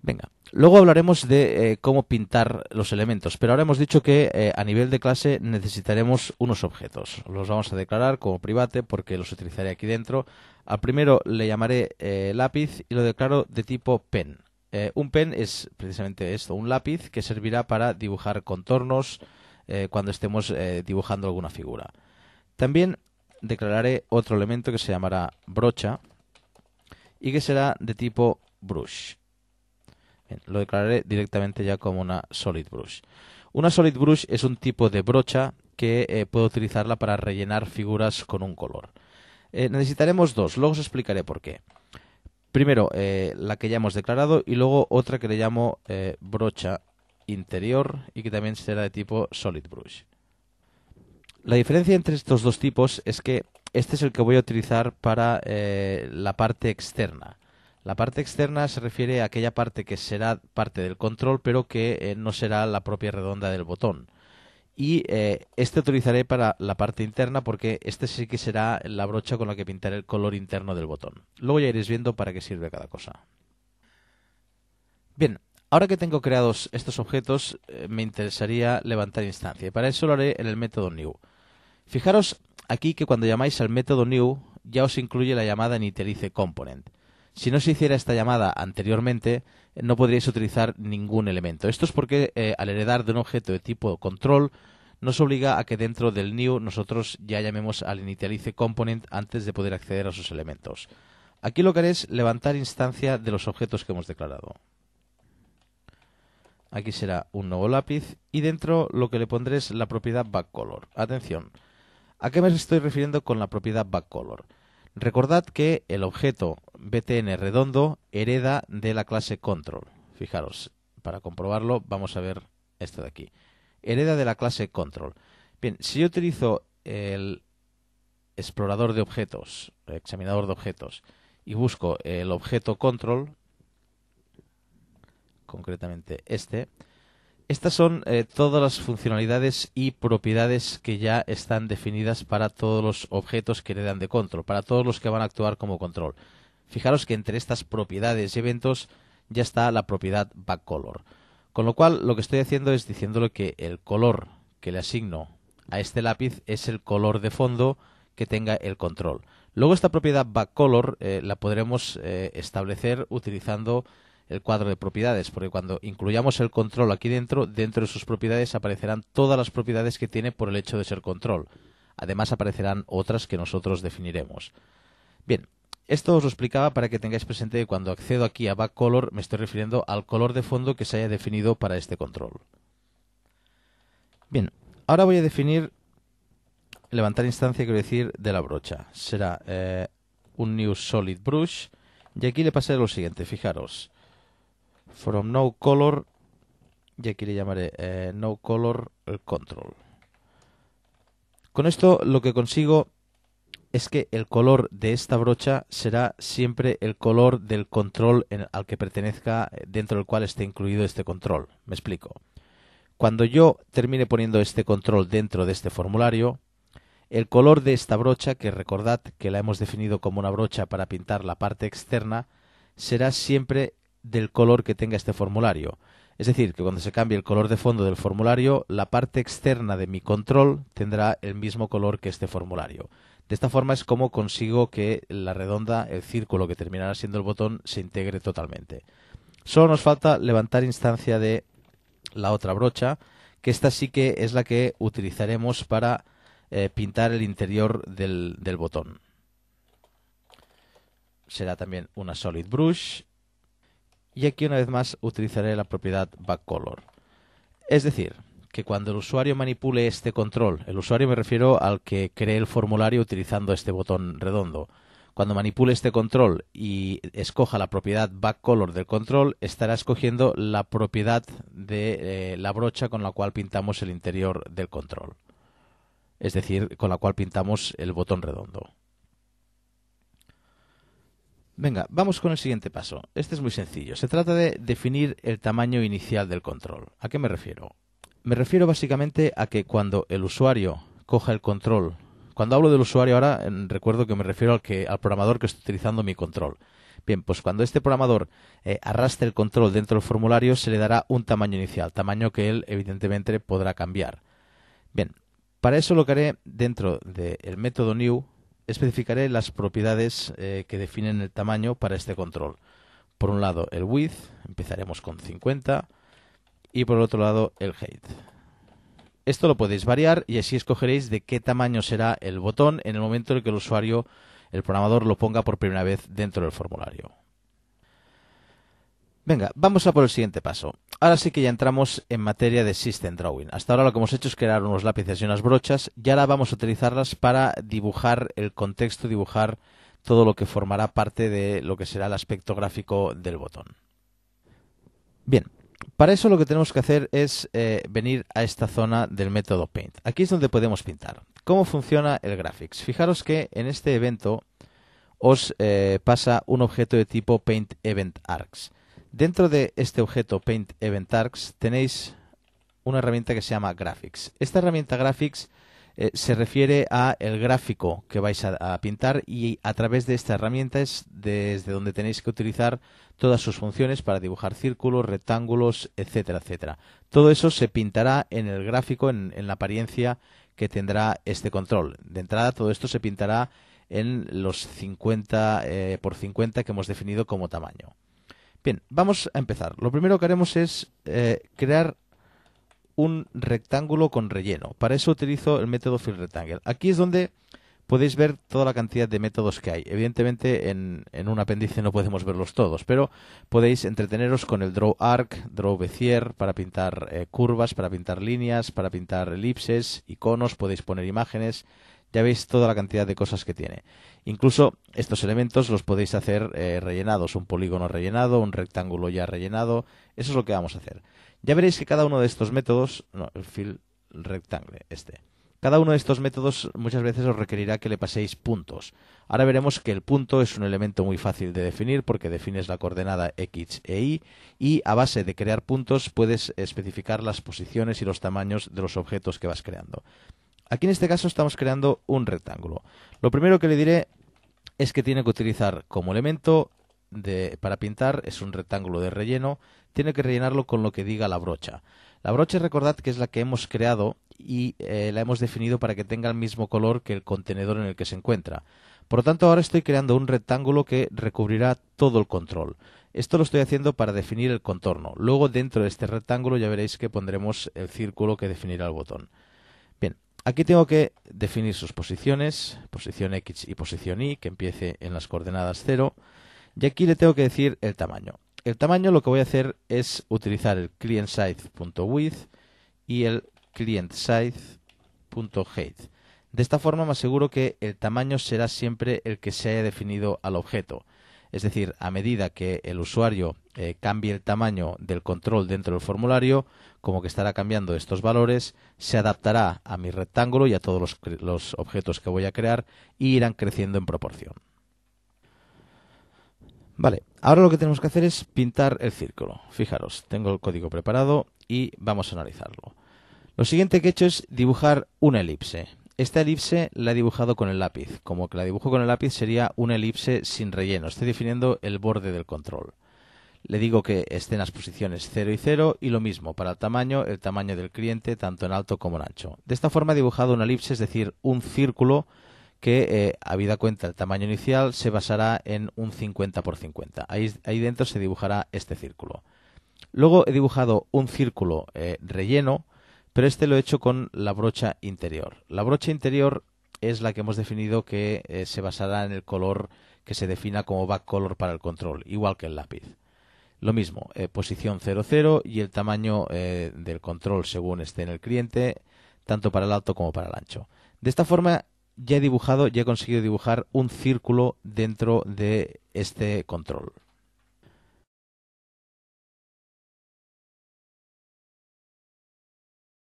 Venga, luego hablaremos de cómo pintar los elementos, pero ahora hemos dicho que a nivel de clase necesitaremos unos objetos. Los vamos a declarar como private porque los utilizaré aquí dentro. Al primero le llamaré lápiz y lo declaro de tipo pen. Un pen es precisamente esto, un lápiz que servirá para dibujar contornos cuando estemos dibujando alguna figura. También declararé otro elemento que se llamará brocha y que será de tipo brush. Bien, lo declararé directamente ya como una solid brush. Una solid brush es un tipo de brocha que puedo utilizarla para rellenar figuras con un color. Necesitaremos dos, luego os explicaré por qué. Primero, la que ya hemos declarado y luego otra que le llamo brocha interior y que también será de tipo solid brush. La diferencia entre estos dos tipos es que este es el que voy a utilizar para la parte externa. La parte externa se refiere a aquella parte que será parte del control, pero que no será la propia redonda del botón. Y este utilizaré para la parte interna porque este sí que será la brocha con la que pintaré el color interno del botón. Luego ya iréis viendo para qué sirve cada cosa. Bien, ahora que tengo creados estos objetos, me interesaría levantar instancia. Y para eso lo haré en el método new. Fijaros aquí que cuando llamáis al método new ya os incluye la llamada initialize component. Si no se hiciera esta llamada anteriormente, no podríais utilizar ningún elemento. Esto es porque al heredar de un objeto de tipo control, nos obliga a que dentro del new nosotros ya llamemos al initialize component antes de poder acceder a sus elementos. Aquí lo que haré es levantar instancia de los objetos que hemos declarado. Aquí será un nuevo lápiz y dentro lo que le pondré es la propiedad backcolor. Atención, ¿a qué me estoy refiriendo con la propiedad backcolor? Recordad que el objeto btn redondo hereda de la clase control. Fijaros, para comprobarlo vamos a ver esto de aquí. Hereda de la clase control. Bien, si yo utilizo el explorador de objetos, el examinador de objetos, y busco el objeto control, concretamente estas son todas las funcionalidades y propiedades que ya están definidas para todos los objetos que heredan de control, para todos los que van a actuar como control. Fijaros que entre estas propiedades y eventos ya está la propiedad backcolor. Con lo cual, lo que estoy haciendo es diciéndole que el color que le asigno a este lápiz es el color de fondo que tenga el control. Luego esta propiedad backcolor la podremos establecer utilizando el cuadro de propiedades, porque cuando incluyamos el control aquí dentro de sus propiedades aparecerán todas las propiedades que tiene por el hecho de ser control. Además aparecerán otras que nosotros definiremos. Bien, esto os lo explicaba para que tengáis presente que cuando accedo aquí a backcolor me estoy refiriendo al color de fondo que se haya definido para este control. Bien, ahora voy a definir levantar instancia, quiero decir, de la brocha. Será un new solid brush y aquí le pasaré lo siguiente, fijaros. From no color y aquí le llamaré no color control. Con esto lo que consigo es que el color de esta brocha será siempre el color del control al que pertenezca, dentro del cual esté incluido este control. Me explico. Cuando yo termine poniendo este control dentro de este formulario, el color de esta brocha, que recordad que la hemos definido como una brocha para pintar la parte externa, será siempre del color que tenga este formulario. Es decir, que cuando se cambie el color de fondo del formulario, la parte externa de mi control tendrá el mismo color que este formulario. De esta forma es como consigo que la redonda, el círculo que terminará siendo el botón, se integre totalmente. Solo nos falta levantar instancia de la otra brocha, que esta sí que es la que utilizaremos para pintar el interior del botón. Será también una solid brush. Y aquí una vez más utilizaré la propiedad backcolor. Es decir, que cuando el usuario manipule este control, el usuario me refiero al que cree el formulario utilizando este botón redondo. Cuando manipule este control y escoja la propiedad backcolor del control, estará escogiendo la propiedad de la brocha con la cual pintamos el interior del control. Es decir, con la cual pintamos el botón redondo. Venga, vamos con el siguiente paso. Este es muy sencillo. Se trata de definir el tamaño inicial del control. ¿A qué me refiero? Me refiero básicamente a que cuando el usuario coja el control. Cuando hablo del usuario ahora, recuerdo que me refiero al programador que está utilizando mi control. Bien, pues cuando este programador arrastre el control dentro del formulario se le dará un tamaño inicial, tamaño que él evidentemente podrá cambiar. Bien, para eso lo que haré dentro del método new, especificaré las propiedades que definen el tamaño para este control. Por un lado el width, empezaremos con 50, y por el otro lado el height. Esto lo podéis variar y así escogeréis de qué tamaño será el botón en el momento en el que el usuario, el programador, lo ponga por primera vez dentro del formulario. Venga, vamos a por el siguiente paso. Ahora sí que ya entramos en materia de System Drawing. Hasta ahora lo que hemos hecho es crear unos lápices y unas brochas y ahora vamos a utilizarlas para dibujar el contexto, dibujar todo lo que formará parte de lo que será el aspecto gráfico del botón. Bien, para eso lo que tenemos que hacer es venir a esta zona del método Paint. Aquí es donde podemos pintar. ¿Cómo funciona el Graphics? Fijaros que en este evento os pasa un objeto de tipo Paint Event Arcs. Dentro de este objeto Paint Event Arcs tenéis una herramienta que se llama Graphics. Esta herramienta Graphics se refiere a el gráfico que vais a pintar y a través de esta herramienta es desde donde tenéis que utilizar todas sus funciones para dibujar círculos, rectángulos, etcétera, etcétera. Todo eso se pintará en el gráfico, en la apariencia que tendrá este control. De entrada todo esto se pintará en los 50 por 50 que hemos definido como tamaño. Bien, vamos a empezar. Lo primero que haremos es crear un rectángulo con relleno. Para eso utilizo el método Fill Rectangle. Aquí es donde podéis ver toda la cantidad de métodos que hay. Evidentemente en un apéndice no podemos verlos todos, pero podéis entreteneros con el Draw Arc, Draw Bezier para pintar curvas, para pintar líneas, para pintar elipses, iconos, podéis poner imágenes. Ya veis toda la cantidad de cosas que tiene. Incluso estos elementos los podéis hacer rellenados, un polígono rellenado, un rectángulo ya rellenado. Eso es lo que vamos a hacer. Ya veréis que cada uno de estos métodos, el Fill Rectangle, cada uno de estos métodos muchas veces os requerirá que le paséis puntos. Ahora veremos que el punto es un elemento muy fácil de definir porque defines la coordenada X e Y y a base de crear puntos puedes especificar las posiciones y los tamaños de los objetos que vas creando. Aquí en este caso estamos creando un rectángulo. Lo primero que le diré es que tiene que utilizar como elemento para pintar, es un rectángulo de relleno, tiene que rellenarlo con lo que diga la brocha. La brocha, recordad que es la que hemos creado y la hemos definido para que tenga el mismo color que el contenedor en el que se encuentra. Por lo tanto, ahora estoy creando un rectángulo que recubrirá todo el control. Esto lo estoy haciendo para definir el contorno. Luego, dentro de este rectángulo, ya veréis que pondremos el círculo que definirá el botón. Bien, aquí tengo que definir sus posiciones, posición X y posición Y, que empiece en las coordenadas 0. Y aquí le tengo que decir el tamaño. El tamaño lo que voy a hacer es utilizar el clientSize.width y el clientSize.height. De esta forma me aseguro que el tamaño será siempre el que se haya definido al objeto. Es decir, a medida que el usuario cambie el tamaño del control dentro del formulario, como que estará cambiando estos valores, se adaptará a mi rectángulo y a todos los objetos que voy a crear y irán creciendo en proporción. Vale, ahora lo que tenemos que hacer es pintar el círculo. Fijaros, tengo el código preparado y vamos a analizarlo. Lo siguiente que he hecho es dibujar una elipse. Esta elipse la he dibujado con el lápiz. Como que la dibujo con el lápiz sería una elipse sin relleno. Estoy definiendo el borde del control. Le digo que esté en las posiciones 0 y 0 y lo mismo para el tamaño del cliente tanto en alto como en ancho. De esta forma he dibujado una elipse, es decir, un círculo que, habida cuenta el tamaño inicial, se basará en un 50 por 50. Ahí dentro se dibujará este círculo. Luego he dibujado un círculo relleno, pero este lo he hecho con la brocha interior. La brocha interior es la que hemos definido que se basará en el color que se defina como backcolor para el control, igual que el lápiz. Lo mismo, posición 0, 0 y el tamaño del control según esté en el cliente, tanto para el alto como para el ancho. De esta forma ya he conseguido dibujar un círculo dentro de este control.